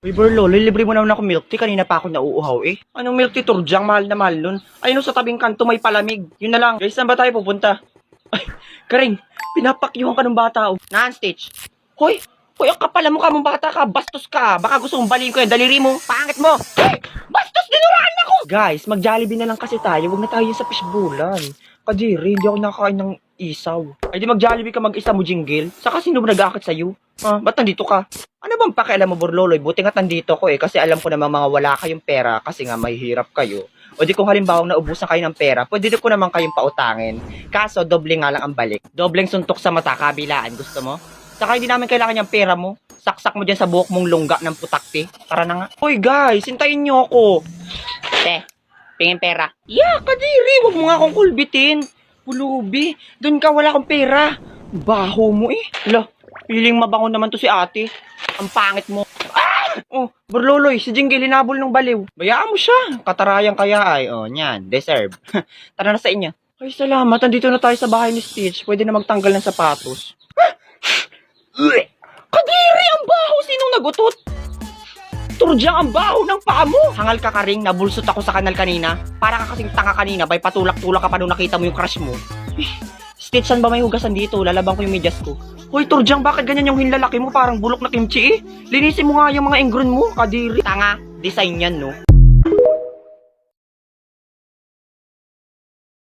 Uy, Berlo, libre mo naman ako milk tea. Kanina pa ako nauuhaw eh. Anong milk tea, Turdyang? Mahal na mahal nun. Ayun sa tabing kanto may palamig. Yun na lang. Guys, saan ba tayo pupunta? Ay, Karing, pinapakyuhan ka ng bata. Non-stitch. Hoy, hoy, ang kapal mo ka mong bata ka. Bastos ka. Baka gusto mong baliin ko yung daliri mo. Pangit mo. Hey, bastos, dinuraan ako. Guys, mag-Jollibee na lang kasi tayo. Huwag na tayo sa fishbowlan. Kadiri, hindi ako nakakain ng isaw. Ay di mag-Jollibee ka mag-isa mo, Jingle. Saka sino ba nag-aakit sa'yo? Ah, ba't nandito ka? Ano bang pakialam mo, Burloloy? Buti nga nandito ko eh. Kasi alam ko naman mga wala kayong pera. Kasi nga may hirap kayo. O di kung halimbawang naubusan kayo ng pera, pwede ko naman kayong pautangin. Kaso, doble nga lang ang balik. Dobleng suntok sa mata, kabilaan. Gusto mo? Saka hindi namin kailangan yung pera mo. Saksak mo dyan sa buhok mong lungga ng putakti. Tara na nga. Hoy guys, hintayin nyo ako. Te, pingin pera. Yeah, kadiri. Huwag mo nga akong kulbitin. Pulubi. Doon ka, wala akong pera. Baho mo eh. Hala, piling mabango naman to si ate. Ang pangit mo. Oh, Burloloy, si Jingle hinabol ng baliw. Bayaan mo siya. Katarayan kaya ay. Oh, nyan. Deserve. Tara na sa inyo. Ay, salamat. Andito na tayo sa bahay ni Stitch. Pwede na magtanggal ng sapatos. Kadiri! Ang baho! Sinong nagutot? Turdyang ang baho ng paa mo! Hangal ka Karing, nabulsot ako sa kanal kanina. Para ka kasing tanga kanina, bay patulak-tulak ka pa nung nakita mo yung crush mo. Stitch, saan ba may hugasan dito? Lalabang ko yung medyas ko. Hoy, Turdyang, bakit ganyan yung hinlalaki mo? Parang bulok na kimchi eh. Linisin mo nga yung mga ingron mo, kadiri. Tanga, design yan, no?